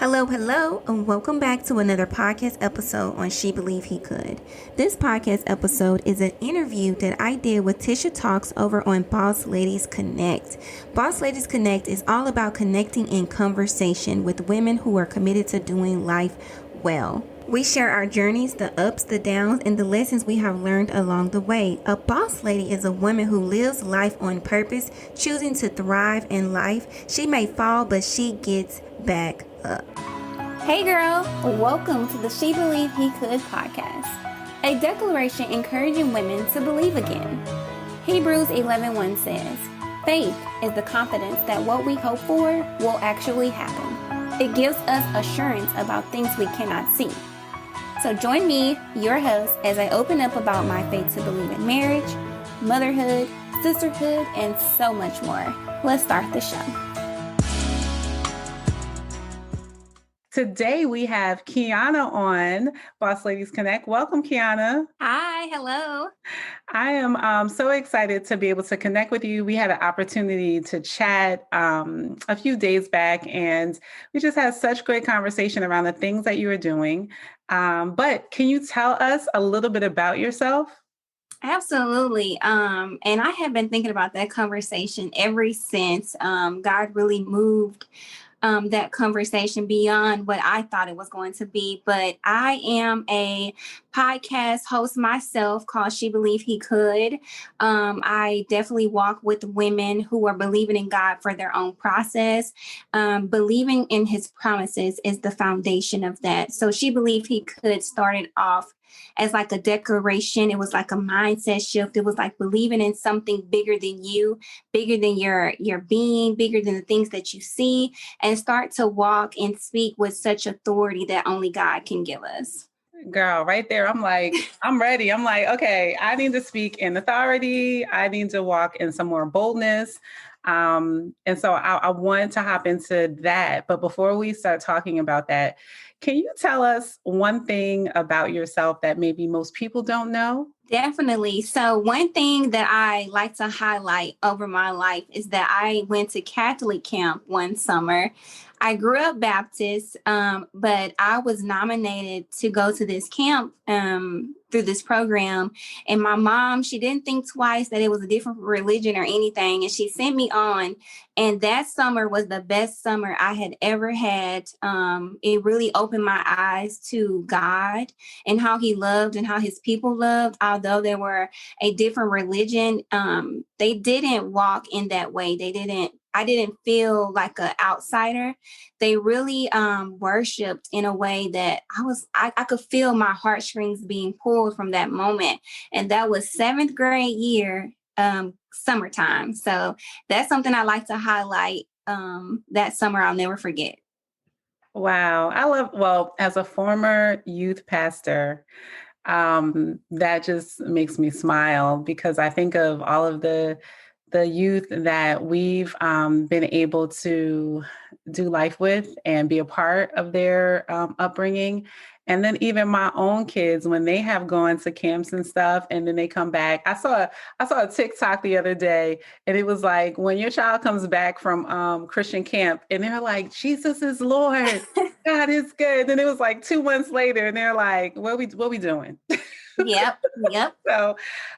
Hello, and welcome back to another podcast episode on She Believed He Could. This podcast episode is an interview that I did with Tisha Talks over on Boss Ladies Connect. Boss Ladies Connect is all about connecting in conversation with women who are committed to doing life well. We share our journeys, the ups, the downs, and the lessons we have learned along the way. A boss lady is a woman who lives life on purpose, choosing to thrive in life. She may fall, but she gets back up. Hey girl, welcome to the She Believed He Could podcast, a declaration encouraging women to believe again. Hebrews 11:1 says, faith is the confidence that what we hope for will actually happen. It gives us assurance about things we cannot see. So join me, your host, as I open up about my faith to believe in marriage, motherhood, sisterhood, and so much more. Let's start the show. Today we have Kiana on Boss Ladies Connect. Welcome, Kiana. Hi, hello. I am so excited to be able to connect with you. We had an opportunity to chat a few days back, and we just had such great conversation around the things that you were doing. But can you tell us a little bit about yourself? Absolutely. And I have been thinking about that conversation ever since God really moved that conversation beyond what I thought it was going to be. But I am a podcast host myself called She Believed He Could. I definitely walk with women who are believing in God for their own process. Believing in his promises is the foundation of that. So She Believed He Could started off as like a declaration. It was like a mindset shift. It was like believing in something bigger than you, bigger than your being, bigger than the things that you see, and start to walk and speak with such authority that only God can give us. Girl, right there. I'm like, I'm ready. I'm like, okay, I need to speak in authority. I need to walk in some more boldness. And so I wanted to hop into that. But before we start talking about that, can you tell us one thing about yourself that maybe most people don't know? Definitely. So one thing that I like to highlight over my life is that I went to Catholic camp one summer. I grew up Baptist, but I was nominated to go to this camp through this program. And my mom, she didn't think twice that it was a different religion or anything. And she sent me on. And that summer was the best summer I had ever had. It really opened my eyes to God and how he loved and how his people loved. Although they were a different religion, they didn't walk in that way. I didn't feel like an outsider. They really worshiped in a way that I could feel my heartstrings being pulled from that moment. And that was 7th grade year, summertime. So that's something I like to highlight. That summer I'll never forget. Wow. Well, as a former youth pastor, that just makes me smile because I think of all of the youth that we've been able to do life with and be a part of their upbringing. And then even my own kids, when they have gone to camps and stuff, and then they come back. I saw a TikTok the other day, and it was like, when your child comes back from Christian camp, and they're like, Jesus is Lord, God is good. Then it was like 2 months later, and they're like, what we doing? Yep. So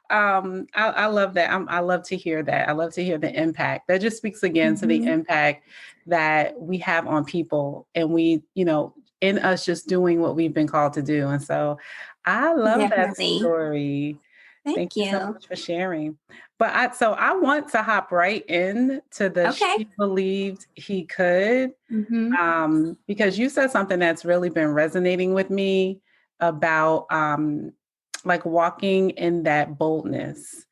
I love that. I love to hear that. I love to hear the impact. That just speaks again to the impact that we have on people, and we, in us just doing what we've been called to do. And so I love that story. Thank you so much for sharing. But I want to hop right in to the She Believed He Could, because you said something that's really been resonating with me about like walking in that boldness.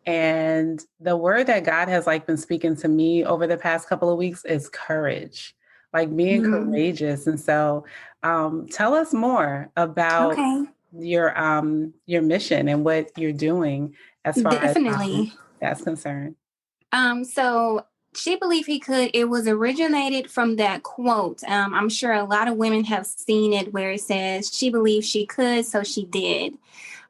And the word that God has like been speaking to me over the past couple of weeks is courage, like being courageous. And so tell us more about your mission and what you're doing as far as that's concerned. So She Believed He Could, it was originated from that quote. I'm sure a lot of women have seen it where it says, she believed she could, so she did.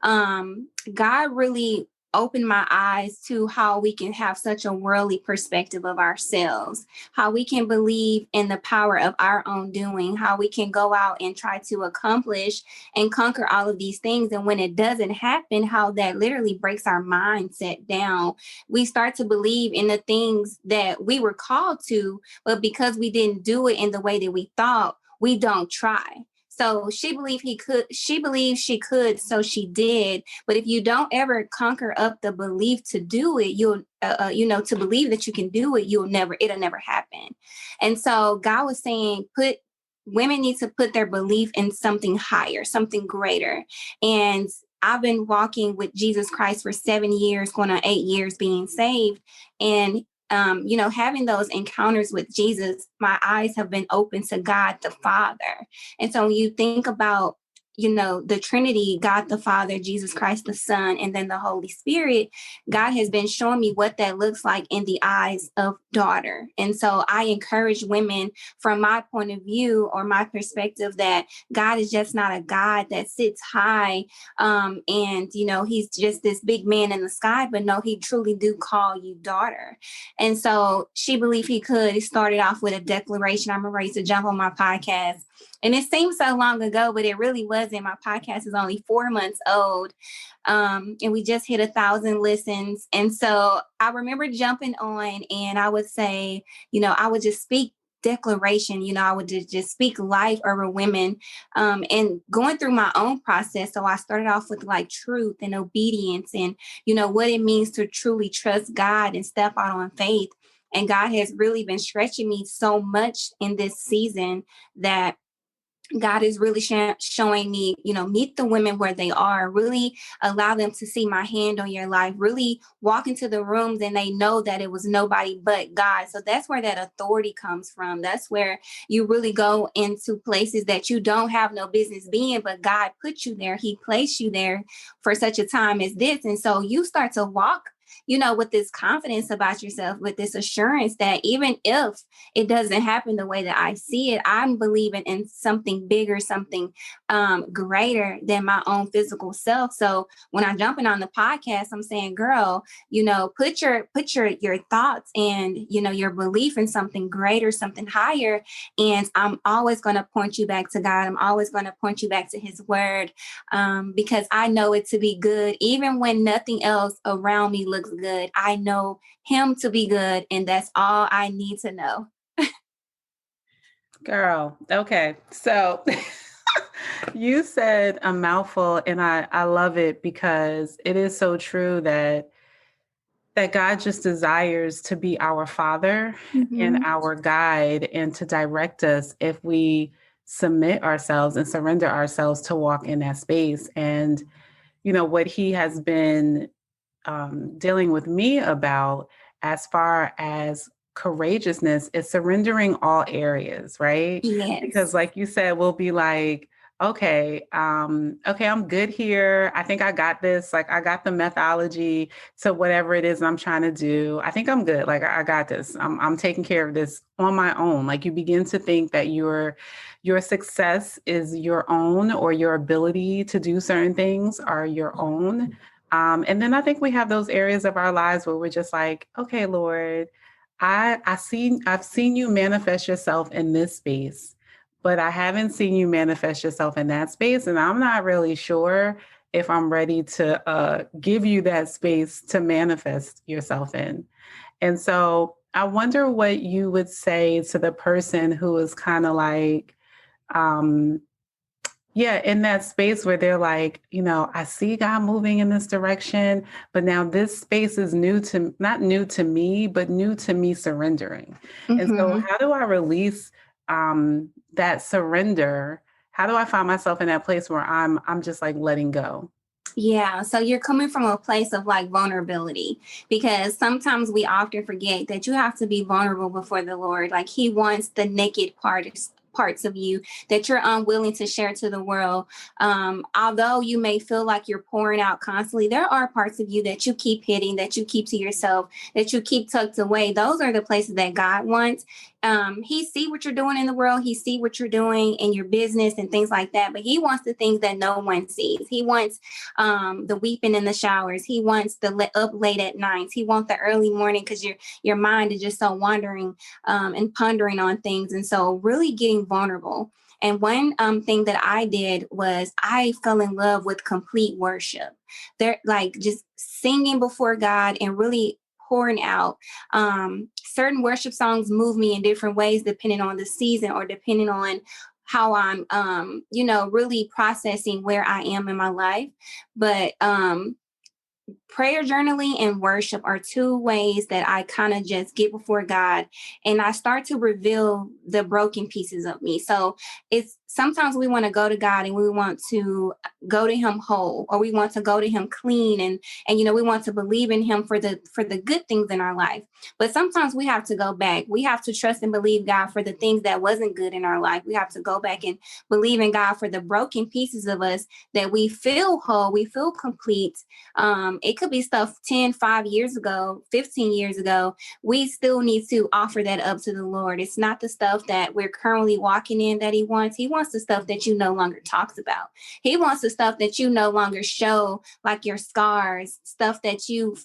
God really opened my eyes to how we can have such a worldly perspective of ourselves, how we can believe in the power of our own doing, how we can go out and try to accomplish and conquer all of these things. And when it doesn't happen, how that literally breaks our mindset down. We start to believe in the things that we were called to, but because we didn't do it in the way that we thought, we don't try. So she believed she believed she could, so she did. But if you don't ever conquer up the belief to do it, to believe that you can do it, it'll never happen. And so God was saying, women need to put their belief in something higher, something greater. And I've been walking with Jesus Christ for 7 years, going on 8 years being saved. And having those encounters with Jesus, my eyes have been open to God the Father. And so when you think about, the Trinity, God the Father, Jesus Christ the Son, and then the Holy Spirit, God has been showing me what that looks like in the eyes of daughter. And so I encourage women from my point of view or my perspective that God is just not a God that sits high and he's just this big man in the sky, but no, he truly do call you daughter. And so she believed he could. He started off with a declaration. I'm ready to jump on my podcast. And it seems so long ago, but it really wasn't. My podcast is only 4 months old. And we just hit 1,000 listens. And so I remember jumping on and I would say, I would just speak declaration, I would just speak life over women and going through my own process. So I started off with like truth and obedience and, what it means to truly trust God and step out on faith. And God has really been stretching me so much in this season that God is really showing me, meet the women where they are, really allow them to see my hand on your life, really walk into the rooms and they know that it was nobody but God. So that's where that authority comes from. That's where you really go into places that you don't have no business being, but God put you there. He placed you there for such a time as this. And so you start to walk with this confidence about yourself, with this assurance that even if it doesn't happen the way that I see it, I'm believing in something bigger, something greater than my own physical self. So when I'm jumping on the podcast, I'm saying, girl, put your thoughts and, your belief in something greater, something higher. And I'm always going to point you back to God. I'm always going to point you back to his word because I know it to be good. Even when nothing else around me looks good, I know him to be good. And that's all I need to know. Girl. Okay. So you said a mouthful and I love it because it is so true that God just desires to be our father and our guide and to direct us if we submit ourselves and surrender ourselves to walk in that space. And, what he has been dealing with me about as far as courageousness is surrendering all areas, right? Yes. Because like you said, we'll be like, okay, I'm good here. I think I got this. Like I got the methodology to whatever it is I'm trying to do. I think I'm good. Like I got this. I'm taking care of this on my own. Like you begin to think that your success is your own or your ability to do certain things are your own. And then I think we have those areas of our lives where we're just like, okay, Lord, I've seen you manifest yourself in this space, but I haven't seen you manifest yourself in that space. And I'm not really sure if I'm ready to give you that space to manifest yourself in. And so I wonder what you would say to the person who is kind of like, in that space where they're like, I see God moving in this direction, but now this space is not new to me, but new to me surrendering. And so how do I release that surrender? How do I find myself in that place where I'm just like letting go? Yeah. So you're coming from a place of like vulnerability because sometimes we often forget that you have to be vulnerable before the Lord. Like he wants the naked parts of you that you're unwilling to share to the world. Although you may feel like you're pouring out constantly, there are parts of you that you keep hitting, that you keep to yourself, that you keep tucked away. Those are the places that God wants. he see what you're doing in the world. He see what you're doing in your business and things like that. But he wants the things that no one sees. He wants the weeping in the showers. He wants the up late at nights. He wants the early morning because your mind is just so wandering and pondering on things. And so really getting vulnerable. And one thing that I did was I fell in love with complete worship. They're like just singing before God and really pouring out. Certain worship songs move me in different ways, depending on the season or depending on how I'm, really processing where I am in my life. But prayer journaling and worship are two ways that I kind of just get before God and I start to reveal the broken pieces of me. So it's sometimes we want to go to God and we want to go to him whole, or we want to go to him clean and we want to believe in him for the good things in our life. But sometimes we have to go back. We have to trust and believe God for the things that wasn't good in our life. We have to go back and believe in God for the broken pieces of us that we feel whole, we feel complete. It could be stuff 5 years ago, 15 years ago. We still need to offer that up to the Lord. It's not the stuff that we're currently walking in that he wants. He wants the stuff that you no longer talks about. He wants the stuff that you no longer show, like your scars, stuff that you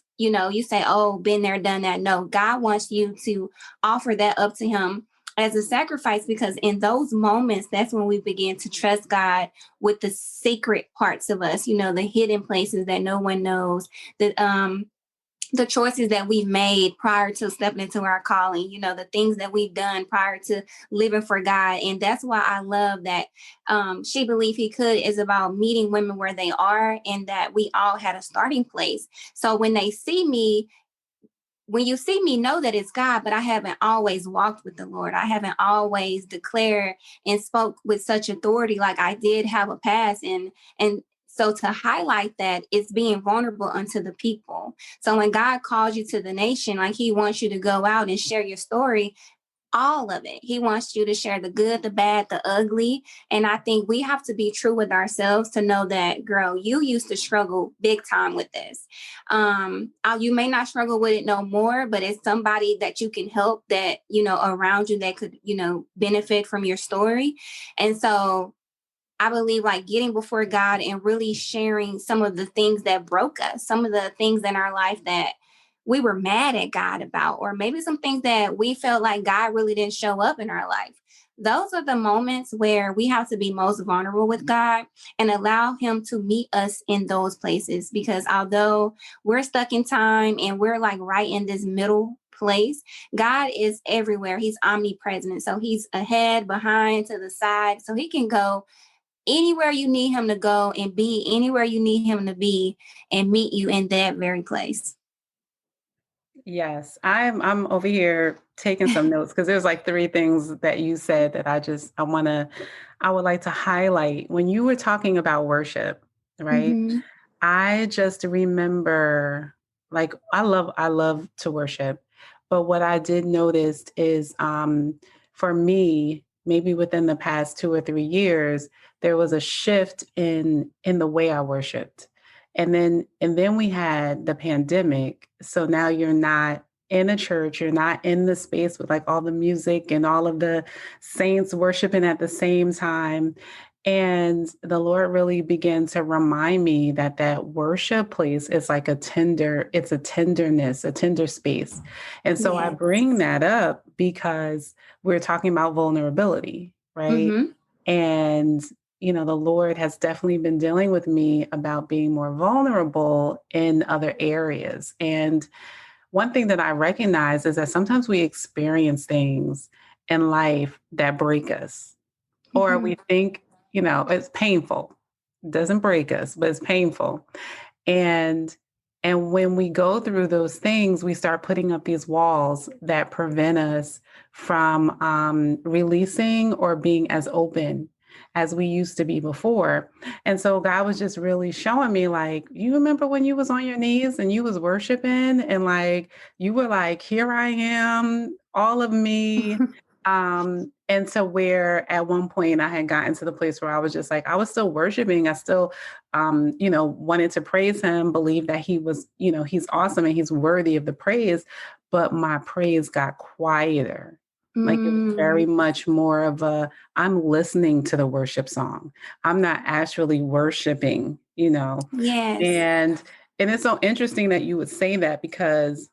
say, oh, been there, done that. No, God wants you to offer that up to him as a sacrifice, because in those moments, that's when we begin to trust God with the secret parts of us, the hidden places that no one knows, the choices that we've made prior to stepping into our calling, the things that we've done prior to living for God. And that's why I love that She Believed He Could is about meeting women where they are, and that we all had a starting place. So when they see me, when you see me, know that it's God, but I haven't always walked with the Lord. I haven't always declared and spoke with such authority like I did have a past. And so to highlight that, it's being vulnerable unto the people. So when God calls you to the nation, like he wants you to go out and share your story, all of it. He wants you to share the good, the bad, the ugly. And I think we have to be true with ourselves to know that, girl, you used to struggle big time with this. You may not struggle with it no more, but it's somebody that you can help that, around you that could, benefit from your story. And so I believe like getting before God and really sharing some of the things that broke us, some of the things in our life that we were mad at God about, or maybe some things that we felt like God really didn't show up in our life. Those are the moments where we have to be most vulnerable with God and allow him to meet us in those places. Because although we're stuck in time and we're like right in this middle place, God is everywhere. He's omnipresent. So he's ahead, behind, to the side. So he can go anywhere you need him to go and be anywhere you need him to be and meet you in that very place. Yes, I'm over here taking some notes because there's like three things that you said that I would like to highlight. When you were talking about worship, right? Mm-hmm. I just remember, like, I love to worship, but what I did notice is for me, maybe within the past 2 or 3 years, there was a shift in the way I worshiped. And then we had the pandemic. So now you're not in a church, you're not in the space with like all the music and all of the saints worshiping at the same time. And the Lord really began to remind me that worship place is like it's a tenderness, a tender space. And so I Yes. bring that up because we're talking about vulnerability, right? Mm-hmm. And, the Lord has definitely been dealing with me about being more vulnerable in other areas. And one thing that I recognize is that sometimes we experience things in life that break us, or Mm-hmm. we think, it's painful. It doesn't break us, but it's painful. And when we go through those things, we start putting up these walls that prevent us from releasing or being as open as we used to be before. And so God was just really showing me, like, you remember when you was on your knees and you was worshiping and like you were like, here I am, all of me. And so where at one point I had gotten to the place where I was just like, I was still worshiping. I still, wanted to praise him, believe that he was, he's awesome and he's worthy of the praise. But my praise got quieter. Like it was very Mm, much more of I'm listening to the worship song. I'm not actually worshiping, yes. and it's so interesting that you would say that because,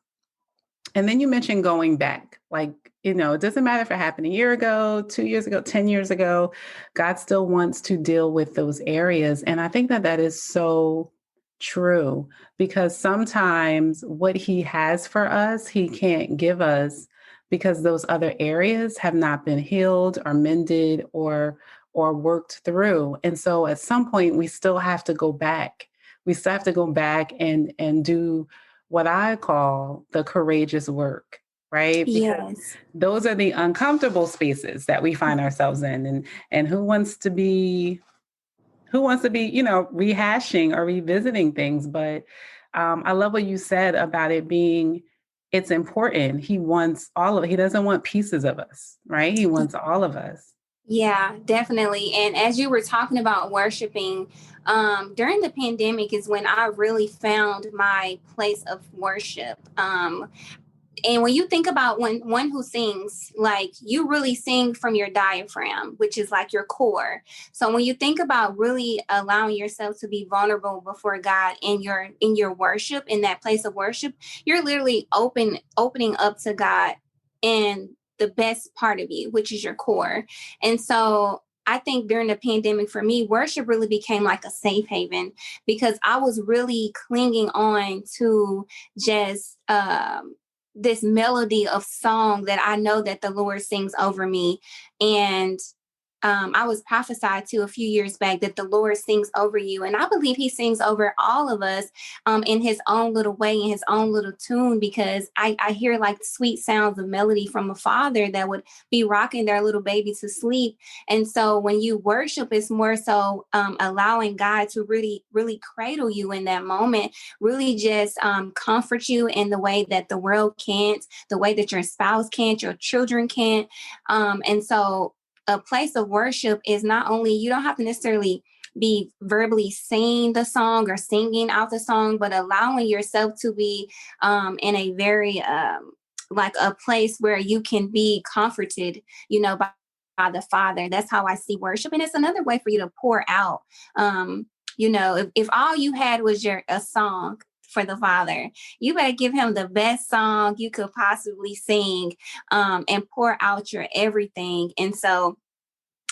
and then you mentioned going back, like, it doesn't matter if it happened a year ago, 2 years ago, 10 years ago, God still wants to deal with those areas. And I think that that is so true because sometimes what he has for us, he can't give us because those other areas have not been healed or mended or worked through. And so at some point we still have to go back. We still have to go back and do what I call the courageous work, right? Because Yes. those are the uncomfortable spaces that we find ourselves in. And who wants to be, rehashing or revisiting things. But I love what you said about it being it's important. He wants all of it. He doesn't want pieces of us, right? He wants all of us. Yeah, definitely. And as you were talking about worshiping, during the pandemic is when I really found my place of worship. And when you think about one who sings, like you really sing from your diaphragm, which is like your core. So when you think about really allowing yourself to be vulnerable before God in your worship, in that place of worship, you're literally opening up to God and the best part of you, which is your core. And so I think during the pandemic for me, worship really became like a safe haven because I was really clinging on to just this melody of song that I know that the Lord sings over me. And I was prophesied to a few years back that the Lord sings over you. And I believe he sings over all of us in his own little way, in his own little tune, because I hear like sweet sounds of melody from a father that would be rocking their little baby to sleep. And so when you worship, it's more so allowing God to really, really cradle you in that moment, really just comfort you in the way that the world can't, the way that your spouse can't, your children can't. And so a place of worship is not only, you don't have to necessarily be verbally saying the song or singing out the song, but allowing yourself to be in a very like a place where you can be comforted, by the Father. That's how I see worship. And it's another way for you to pour out. If all you had was a song for the Father, you better give him the best song you could possibly sing, and pour out your everything. And so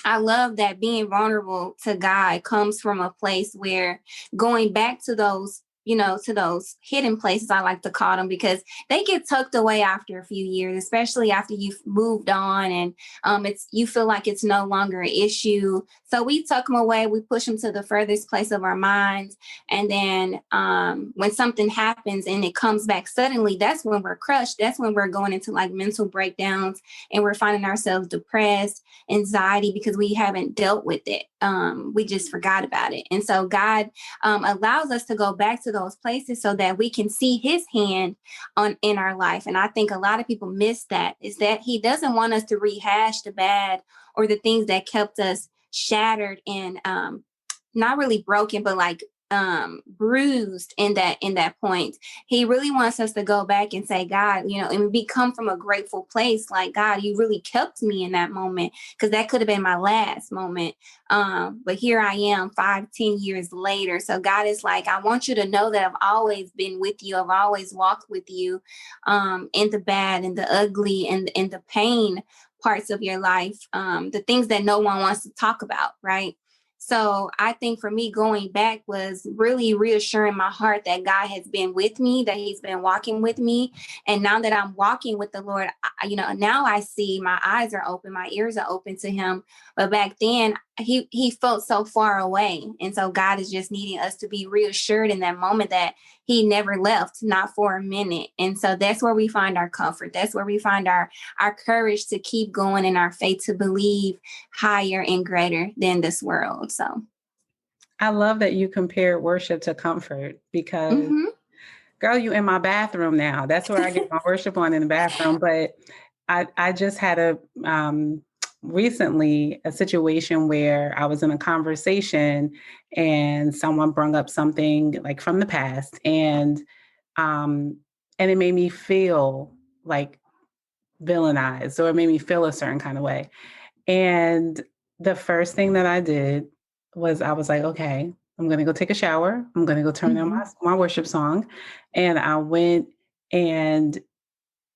I love that being vulnerable to God comes from a place where going back to those, to those hidden places, I like to call them, because they get tucked away after a few years, especially after you've moved on and you feel like it's no longer an issue. So we tuck them away, we push them to the furthest place of our minds. And then when something happens and it comes back suddenly, that's when we're crushed. That's when we're going into like mental breakdowns and we're finding ourselves depressed, anxiety, because we haven't dealt with it. We just forgot about it. And so God allows us to go back to those places so that we can see his hand in our life. And I think a lot of people miss that, is that he doesn't want us to rehash the bad or the things that kept us shattered and not really broken, but like bruised in that point. He really wants us to go back and say, God, and we come from a grateful place, like, God, you really kept me in that moment, because that could have been my last moment. But here I am 5-10 years later. So God is like, I want you to know that I've always been with you. I've always walked with you in the bad and the ugly and the pain parts of your life, the things that no one wants to talk about, right? So I think for me, going back was really reassuring my heart that God has been with me, that he's been walking with me. And now that I'm walking with the Lord, now I see, my eyes are open, my ears are open to him. But back then he felt so far away. And so God is just needing us to be reassured in that moment that he never left, not for a minute. And so that's where we find our comfort. That's where we find our courage to keep going in our faith, to believe higher and greater than this world. So, I love that you compared worship to comfort because, mhm. girl, you in my bathroom now. That's where I get my worship on, in the bathroom. But I just had recently a situation where I was in a conversation and someone brought up something like from the past, and it made me feel like villainized or it made me feel a certain kind of way. And the first thing that I did was I was like, okay, I'm going to go take a shower. I'm going to go turn on Mhm. my worship song. And I went, and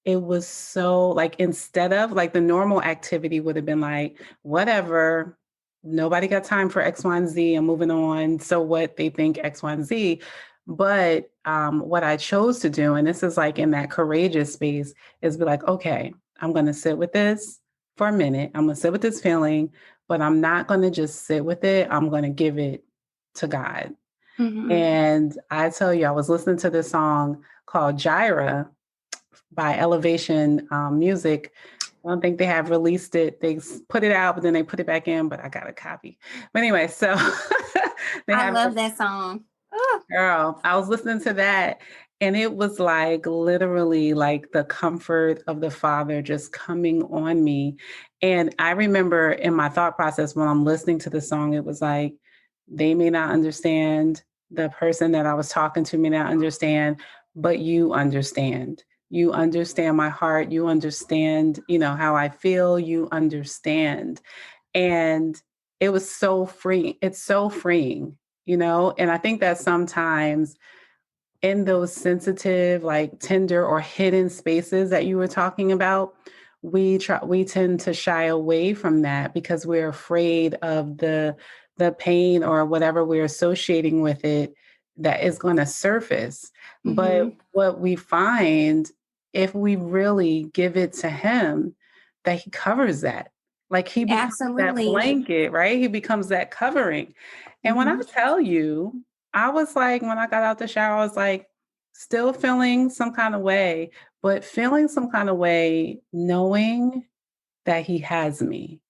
it was so like, instead of like the normal activity would have been like, whatever, nobody got time for X, Y, and Z. I'm moving on. So what, they think X, Y, and Z. But what I chose to do, and this is like in that courageous space, is be like, okay, I'm going to sit with this for a minute. I'm going to sit with this feeling, but I'm not going to just sit with it. I'm going to give it to God. Mhm. And I tell you, I was listening to this song called Gyra by Elevation Music. I don't think they have released it. They put it out, but then they put it back in, but I got a copy. But anyway, so they I have, love that song. Oh. girl, I was listening to that, and it was like literally like the comfort of the Father just coming on me. And I remember in my thought process when I'm listening to the song, it was like, they may not understand, the person that I was talking to may not understand, but you understand. You understand my heart. You understand, how I feel. You understand. And it was so freeing. It's so freeing. And I think that sometimes in those sensitive, like tender or hidden spaces that you were talking about, we tend to shy away from that because we're afraid of the pain or whatever we're associating with it that is going to surface. But Mhm. what we find, if we really give it to him, that he covers that. Like he becomes that Absolutely. blanket, right? He becomes that covering. And when I Mhm. tell you, I was like, when I got out the shower, I was like, still feeling some kind of way, but feeling some kind of way, knowing that he has me.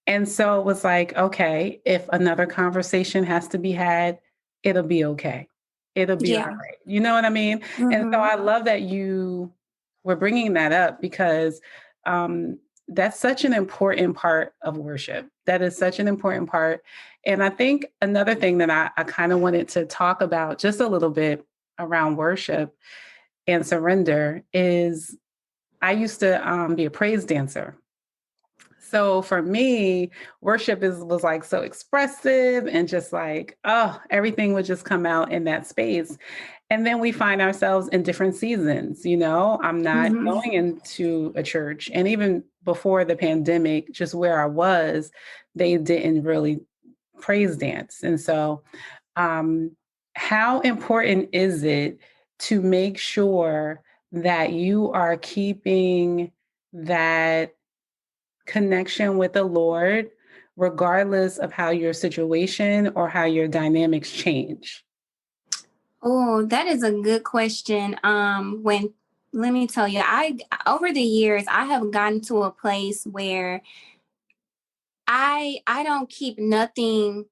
And so it was like, okay, if another conversation has to be had, it'll be okay. It'll be all Yeah. right. You know what I mean? And so Mhm. I love that you were bringing that up because um, that's such an important part of worship. That is such an important part. And I think another thing that I kind of wanted to talk about just a little bit around worship and surrender is I used to be a praise dancer. So for me, worship was like so expressive and just like, oh, everything would just come out in that space. And then we find ourselves in different seasons. I'm not Mhm. going into a church. And even before the pandemic, just where I was, they didn't really praise dance. And so, um, how important is it to make sure that you are keeping that connection with the Lord, regardless of how your situation or how your dynamics change? Oh, that is a good question. When Let me tell you, I over the years I have gotten to a place where I don't keep nothing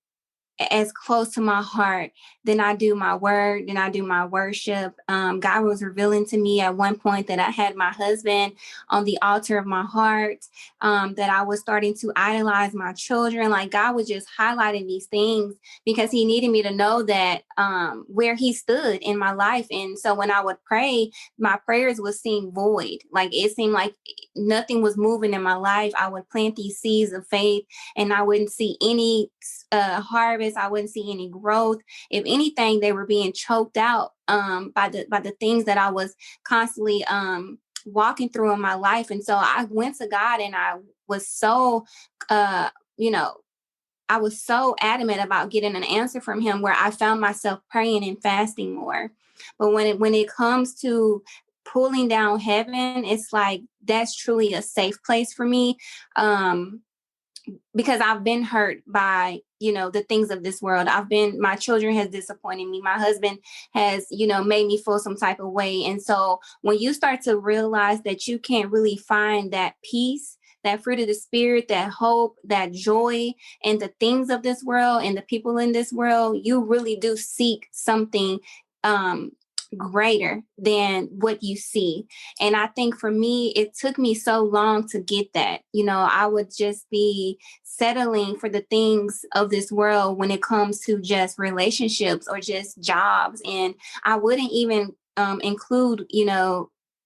as close to my heart than I do my word, than I do my worship. God was revealing to me at one point that I had my husband on the altar of my heart, that I was starting to idolize my children. Like God was just highlighting these things because he needed me to know that where he stood in my life. And so when I would pray, my prayers would seem void. Like it seemed like nothing was moving in my life. I would plant these seeds of faith and I wouldn't see any harvest. I wouldn't see any growth. If anything, they were being choked out by the things that I was constantly walking through in my life. And so I went to God, and I was so, uh, you know, I was so adamant about getting an answer from Him, where I found myself praying and fasting more. But when it comes to pulling down heaven, it's like that's truly a safe place for me. Because I've been hurt by, the things of this world. My children has disappointed me. My husband has, made me feel some type of way. And so when you start to realize that you can't really find that peace, that fruit of the spirit, that hope, that joy, and the things of this world and the people in this world, you really do seek something um greater than what you see. And I think for me, it took me so long to get that. I would just be settling for the things of this world when it comes to just relationships or just jobs. And I wouldn't even include,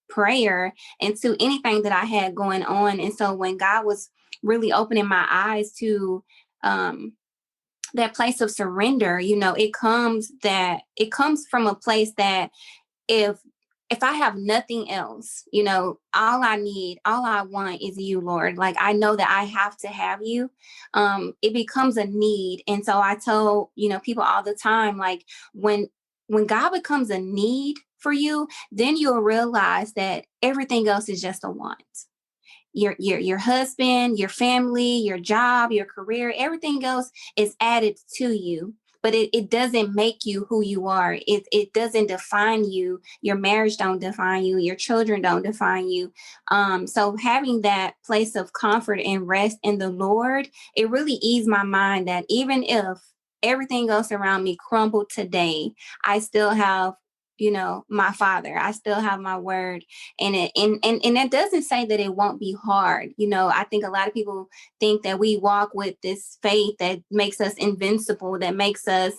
prayer and to anything that I had going on. And so when God was really opening my eyes to that place of surrender, it comes from a place that if I have nothing else, all I want is you, Lord. Like, I know that I have to have you. It becomes a need. And so I tell, people all the time, like, when God becomes a need for you, then you'll realize that everything else is just a want. Your husband, your family, your job, your career, everything else is added to you. But it doesn't make you who you are. It doesn't define you. Your marriage don't define you. Your children don't define you. So having that place of comfort and rest in the Lord, it really eased my mind that even if everything else around me crumbled today, I still have, my Father. I still have my word. And that doesn't say that it won't be hard. I think a lot of people think that we walk with this faith that makes us invincible, that makes us,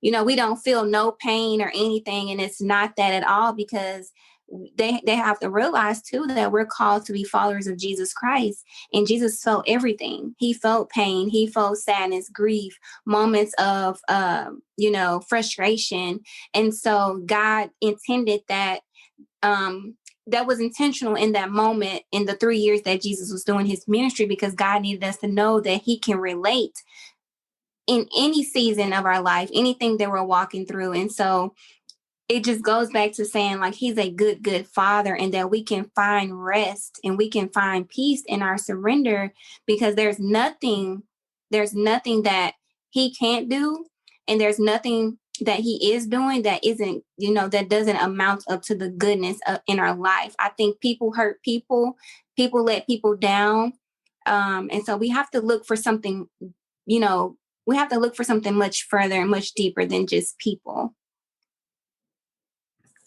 we don't feel no pain or anything. And it's not that at all, because they have to realize too that we're called to be followers of Jesus Christ. And Jesus felt everything. He felt pain. He felt sadness, grief, moments of, frustration. And so God intended that, that was intentional in that moment, in the 3 years that Jesus was doing his ministry, because God needed us to know that he can relate in any season of our life, anything that we're walking through. And so it just goes back to saying, like, he's a good father, and that we can find rest and we can find peace in our surrender, because there's nothing that he can't do. And there's nothing that he is doing that isn't, that doesn't amount up to the goodness in our life. I think people hurt people let people down. And so we have to look for something, much further and much deeper than just people.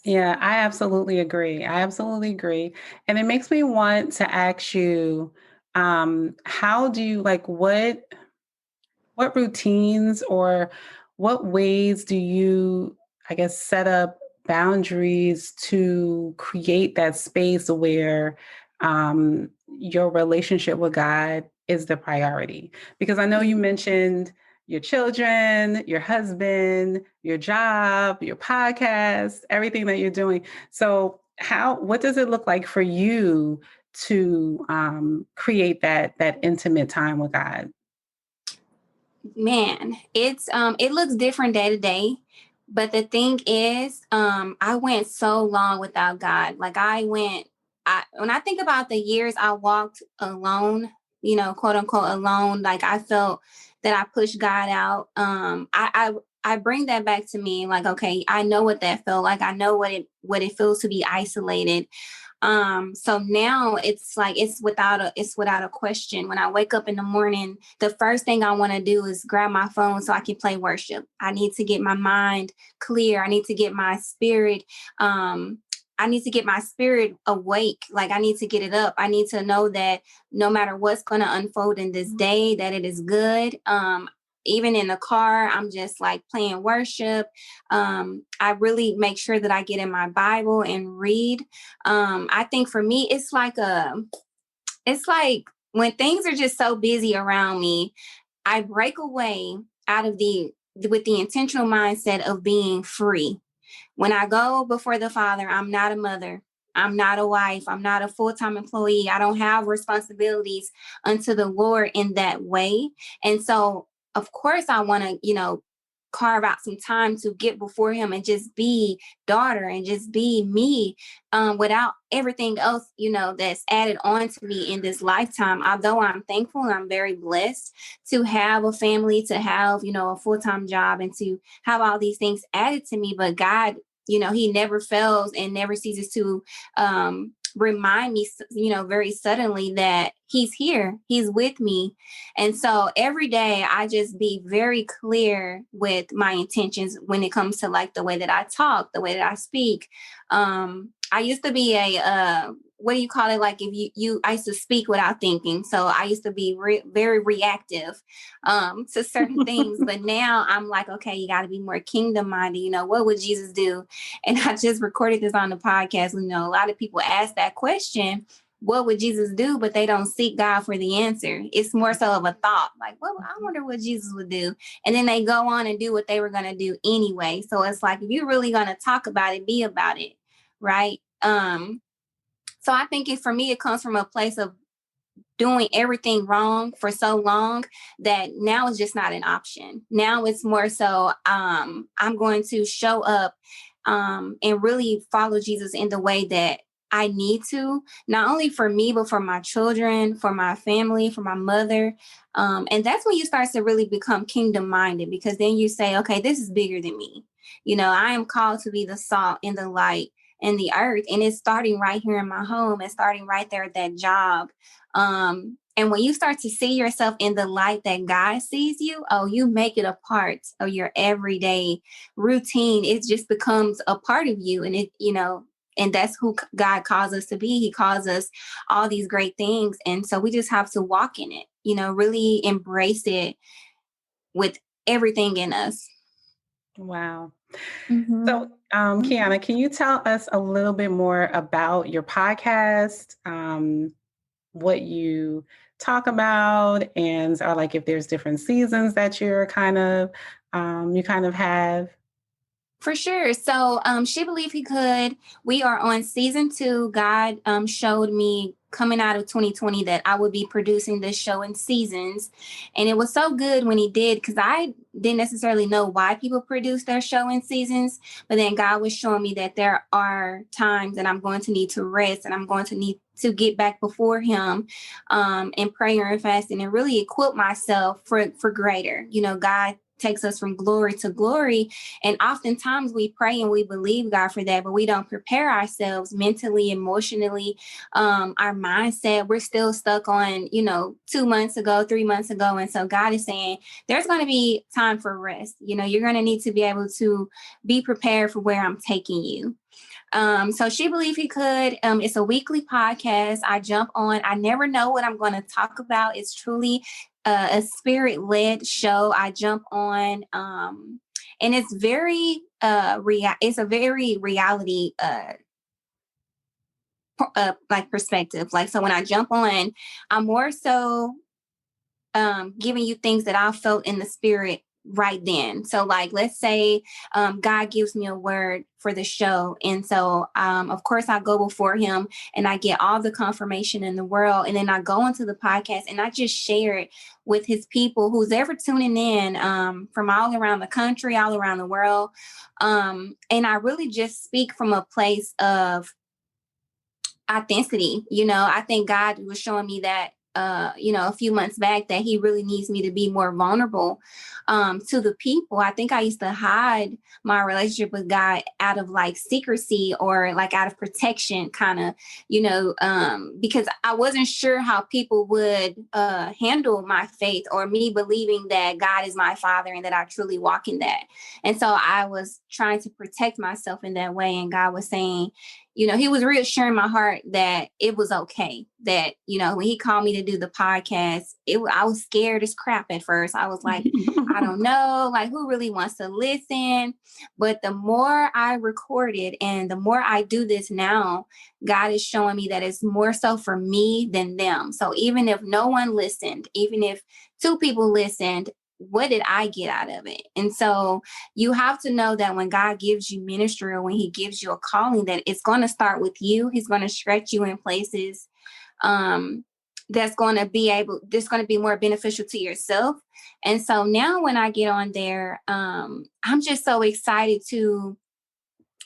Yeah, I absolutely agree. I absolutely agree. And it makes me want to ask you, how do you like what routines or what ways do you, I guess, set up boundaries to create that space where your relationship with God is the priority? Because I know you mentioned your children, your husband, your job, your podcast, everything that you're doing. So what does it look like for you to create that intimate time with God? Man, it looks different day to day. But the thing is, I went so long without God. Like, when I think about the years I walked alone, quote unquote alone, like, I felt that I pushed God out. I bring that back to me, like, okay, I know what that felt like. I know what it feels to be isolated. So now it's like, it's without a question. When I wake up in the morning, the first thing I want to do is grab my phone so I can play worship. I need to get my mind clear. I need to get my spirit, awake. Like, I need to get it up. I need to know that no matter what's going to unfold in this day, that it is good. Even in the car, I'm just like playing worship. I really make sure that I get in my Bible and read. I think for me, it's like when things are just so busy around me, I break away with the intentional mindset of being free. When I go before the Father, I'm not a mother. I'm not a wife. I'm not a full-time employee. I don't have responsibilities unto the Lord in that way. And so, of course, I want to, carve out some time to get before him and just be daughter and just be me, without everything else, that's added on to me in this lifetime. Although I'm thankful and I'm very blessed to have a family, to have, a full-time job, and to have all these things added to me. But God, he never fails and never ceases to remind me, very suddenly that he's here, he's with me. And so every day I just be very clear with my intentions when it comes to, like, the way that I talk, the way that I speak. I used to be what do you call it? Like if I used to speak without thinking. So I used to be very reactive to certain things. But now I'm like, okay, you got to be more kingdom minded. You know, what would Jesus do? And I just recorded this on the podcast. You know, a lot of people ask that question, what would Jesus do? But they don't seek God for the answer. It's more so of a thought, like, well, I wonder what Jesus would do. And then they go on and do what they were going to do anyway. So it's like, if you're really going to talk about it, be about it. Right. So I think for me, it comes from a place of doing everything wrong for so long that now it's just not an option. Now it's more so I'm going to show up and really follow Jesus in the way that I need to, not only for me, but for my children, for my family, for my mother. And that's when you start to really become kingdom minded, because then you say, okay, this is bigger than me. You know, I am called to be the salt and the light and the earth. And it's starting right here in my home. It's starting right there at that job. And when you start to see yourself in the light that God sees you, oh, you make it a part of your everyday routine. It just becomes a part of you. And it, you know, and that's who God calls us to be. He calls us all these great things. And so we just have to walk in it, you know, really embrace it with everything in us. Wow. Mm-hmm. So, Kiana, can you tell us a little bit more about your podcast, what you talk about, and or like if there's different seasons that you're you kind of have? For sure. So She Believed He Could. We are on season 2. God showed me coming out of 2020 that I would be producing this show in seasons. And it was so good when he did, because I didn't necessarily know why people produce their show in seasons. But then God was showing me that there are times that I'm going to need to rest, and I'm going to need to get back before him in prayer and fasting, and really equip myself for greater. You know, God takes us from glory to glory. And oftentimes we pray and we believe God for that, but we don't prepare ourselves mentally, emotionally, our mindset. We're still stuck on, 2 months ago, 3 months ago. And so God is saying there's going to be time for rest. You know, you're going to need to be able to be prepared for where I'm taking you. So She Believed He Could. It's a weekly podcast. I jump on. I never know what I'm going to talk about. It's truly a spirit-led show. I jump on, and it's very it's a very reality like perspective. Like, so when I jump on, I'm more so giving you things that I felt in the spirit right then. So like, let's say God gives me a word for the show. And so, of course, I go before him and I get all the confirmation in the world. And then I go into the podcast and I just share it with his people, who's ever tuning in from all around the country, all around the world. And I really just speak from a place of authenticity. You know, I think God was showing me that a few months back, that he really needs me to be more vulnerable to the people. I think I used to hide my relationship with God out of like secrecy, or like out of protection, kind of, because I wasn't sure how people would handle my faith, or me believing that God is my father and that I truly walk in that. And so I was trying to protect myself in that way. And God was saying, he was reassuring my heart that it was okay. That, when he called me to do the podcast, I was scared as crap at first. I was like, I don't know, like, who really wants to listen? But the more I recorded and the more I do this now, God is showing me that it's more so for me than them. So even if no one listened, even if 2 people listened, what did I get out of it? And so you have to know that when God gives you ministry, or when he gives you a calling, that it's going to start with you. He's going to stretch you in places that's going to be more beneficial to yourself. And so now when I get on there, I'm just so excited to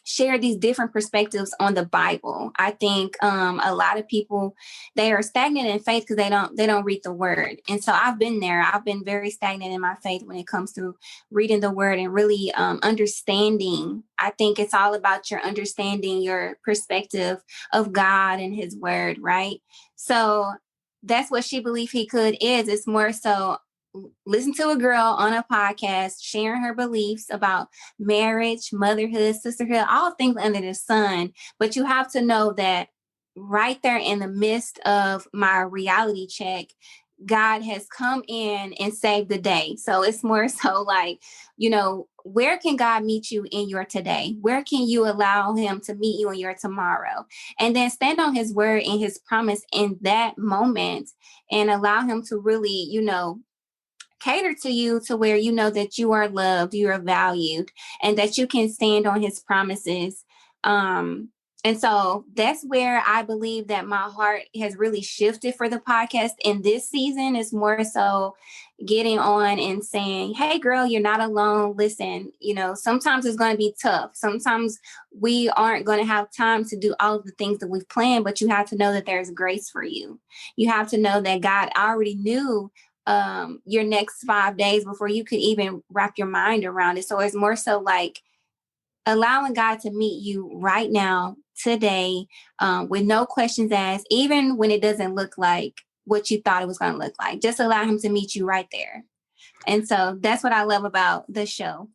share these different perspectives on the Bible. I think a lot of people, they are stagnant in faith because they don't read the word. And so I've been there. I've been very stagnant in my faith when it comes to reading the word and really understanding. I think it's all about your understanding, your perspective of God and his word, right? So that's what She Believed He Could is. It's more so listen to a girl on a podcast sharing her beliefs about marriage, motherhood, sisterhood, all things under the sun. But you have to know that right there in the midst of my reality check, God has come in and saved the day. So it's more so like, where can God meet you in your today? Where can you allow him to meet you in your tomorrow? And then stand on his word and his promise in that moment and allow him to really, cater to you to where you know that you are loved, you are valued, and that you can stand on his promises. And so that's where I believe that my heart has really shifted for the podcast in this season is more so getting on and saying, hey, girl, you're not alone. Listen, sometimes it's going to be tough. Sometimes we aren't going to have time to do all of the things that we've planned, but you have to know that there's grace for you. You have to know that God already knew your next 5 days before you could even wrap your mind around it. So it's more so like allowing God to meet you right now, today, with no questions asked, even when it doesn't look like what you thought it was going to look like. Just allow him to meet you right there. And so that's what I love about the show.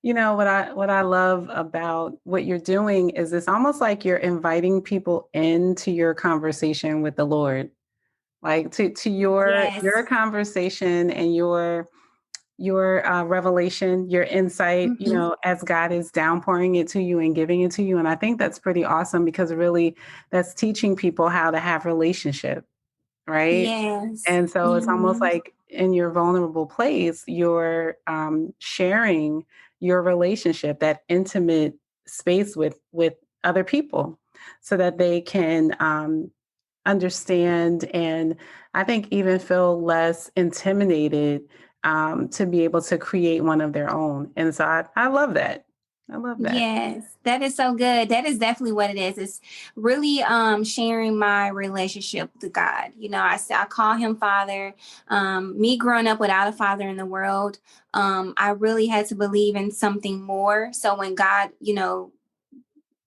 What I love about what you're doing is it's almost like you're inviting people into your conversation with the Lord, like to your Yes. conversation and your revelation, your insight, Mm-hmm. as God is downpouring it to you and giving it to you. And I think that's pretty awesome because really that's teaching people how to have relationship, right? Yes. And so it's almost Mm-hmm. like in your vulnerable place, you're sharing your relationship, that intimate space with other people, so that they can understand and I think even feel less intimidated to be able to create one of their own. And so I love that. I love that. Yes, that is so good. That is definitely what it is. It's really sharing my relationship with God. I call him Father. Me growing up without a father in the world, I really had to believe in something more. So when God,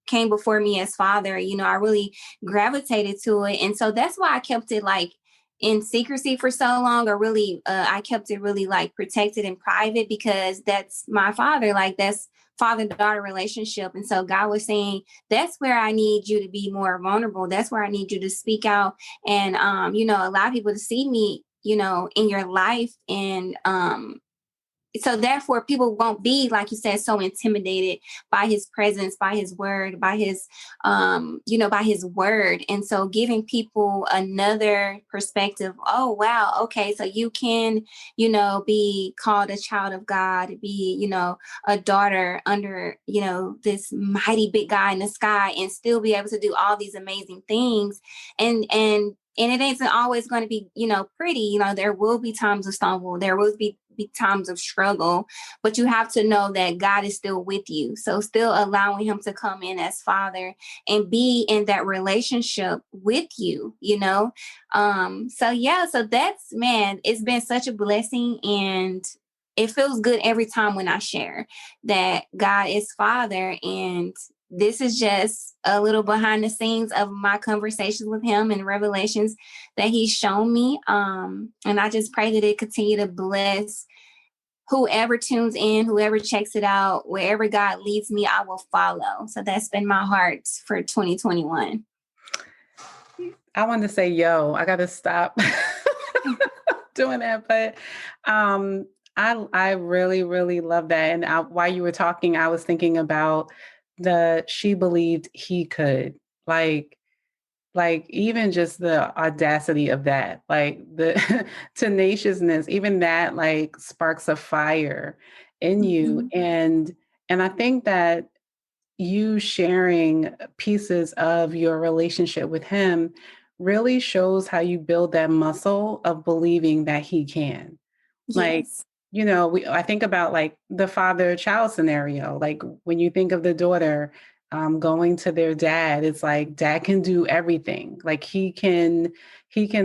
came before me as father, I really gravitated to it. And so that's why I kept it like in secrecy for so long, or really, I kept it really like protected and private because that's my father. Like that's father daughter relationship. And so God was saying, that's where I need you to be more vulnerable. That's where I need you to speak out and, allow people to see me, in your life. And, so therefore people won't be, like you said, so intimidated by his presence, by his word, by his by his word. And so giving people another perspective. Oh wow, okay, so you can be called a child of God, be a daughter under this mighty big guy in the sky, and still be able to do all these amazing things. And it isn't always going to be, pretty. There will be times of stumble. There will be times of struggle, but you have to know that God is still with you. So still allowing him to come in as father and be in that relationship with you. So yeah, so that's, man, it's been such a blessing, and it feels good every time when I share that God is father. And this is just a little behind the scenes of my conversations with him and revelations that he's shown me. And I just pray that it continue to bless whoever tunes in, whoever checks it out, wherever God leads me, I will follow. So that's been my heart for 2021. I wanted to say, yo, I got to stop doing that. But I really, really love that. And while you were talking, I was thinking about she believed he could. Like even just the audacity of that, like the tenaciousness, even that like sparks a fire in you. Mm-hmm. And I think that you sharing pieces of your relationship with him really shows how you build that muscle of believing that he can. Like, Yes. I think about like the father child scenario. Like when you think of the daughter going to their dad, it's like dad can do everything. Like he can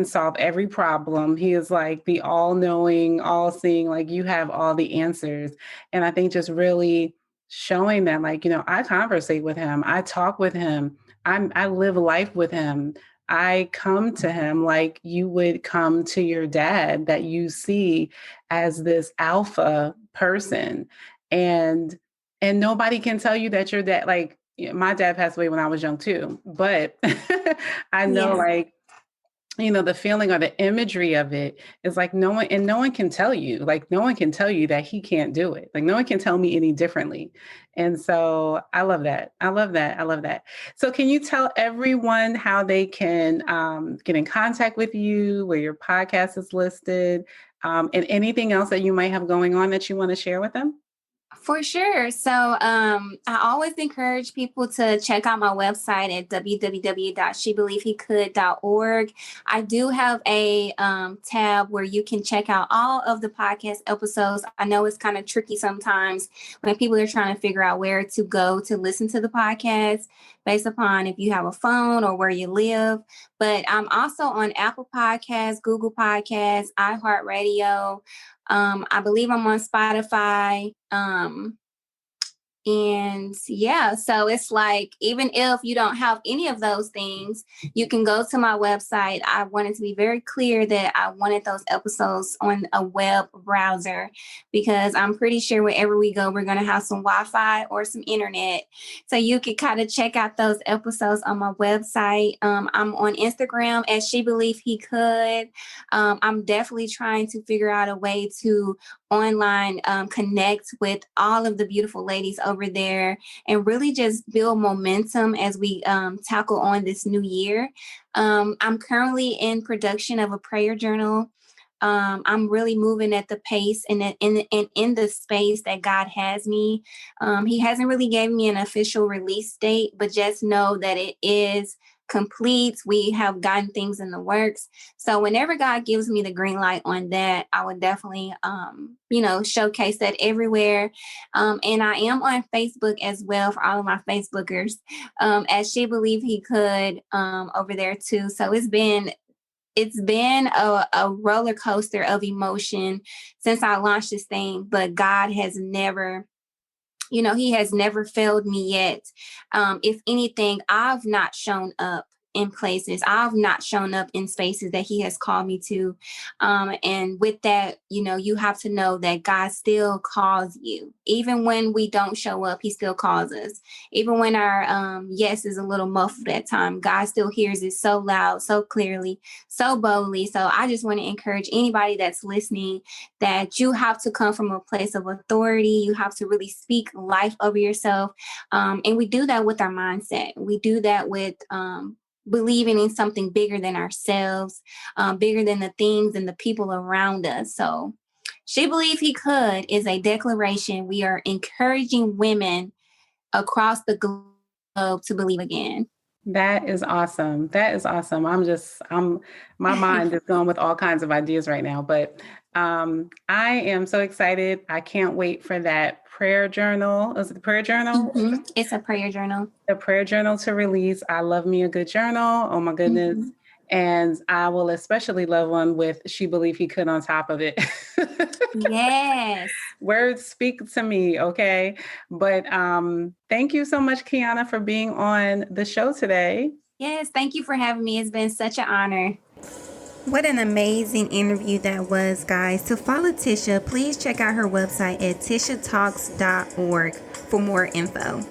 solve every problem. He is like the all knowing, all seeing, like you have all the answers. And I think just really showing that, like, I conversate with him, I talk with him, I live life with him. I come to him like you would come to your dad that you see as this alpha person. And nobody can tell you that you're that, like my dad passed away when I was young too, but I know Yeah. like, the feeling or the imagery of it is like no one can tell you, like no one can tell you that he can't do it. Like no one can tell me any differently. And so I love that. I love that. I love that. So can you tell everyone how they can get in contact with you, where your podcast is listed, and anything else that you might have going on that you want to share with them? For sure. So I always encourage people to check out my website at www.shebelievehecould.org. I do have a tab where you can check out all of the podcast episodes. I know it's kind of tricky sometimes when people are trying to figure out where to go to listen to the podcast based upon if you have a phone or where you live. But I'm also on Apple Podcasts, Google Podcasts, iHeartRadio. I believe I'm on Spotify. And yeah, so it's like, even if you don't have any of those things, you can go to my website. I wanted to be very clear that I wanted those episodes on a web browser because I'm pretty sure wherever we go, we're going to have some Wi-Fi or some internet. So you can kind of check out those episodes on my website. I'm on Instagram as She Believe He Could. I'm definitely trying to figure out a way to online connect with all of the beautiful ladies over there and really just build momentum as we tackle on this new year. I'm currently in production of a prayer journal. I'm really moving at the pace and in the space that God has me. He hasn't really given me an official release date, but just know that it is complete. We have gotten things in the works. So whenever God gives me the green light on that, I would definitely, showcase that everywhere. And I am on Facebook as well for all of my Facebookers, as She Believe He Could, over there too. So it's been a roller coaster of emotion since I launched this thing, but God has never, he has never failed me yet. If anything, I've not shown up in places. I've not shown up in spaces that he has called me to. And with that, you have to know that God still calls you. Even when we don't show up, he still calls us. Even when our yes is a little muffled at time, God still hears it so loud, so clearly, so boldly. So I just want to encourage anybody that's listening that you have to come from a place of authority. You have to really speak life over yourself. And we do that with our mindset. We do that with believing in something bigger than ourselves, bigger than the things and the people around us. So She Believe He Could is a declaration. We are encouraging women across the globe to believe again. That is awesome. That is awesome. My mind is going with all kinds of ideas right now, but I am so excited. I can't wait for that prayer journal. Is it the prayer journal? Mm-hmm. It's a prayer journal. The prayer journal to release. I love me a good journal. Oh my goodness. Mm-hmm. And I will especially love one with She Believe He Could on top of it. Yes. Words speak to me, okay? But thank you so much, Kiana, for being on the show today. Yes, thank you for having me. It's been such an honor. What an amazing interview that was, guys. To follow Tisha, please check out her website at tishatalks.org for more info.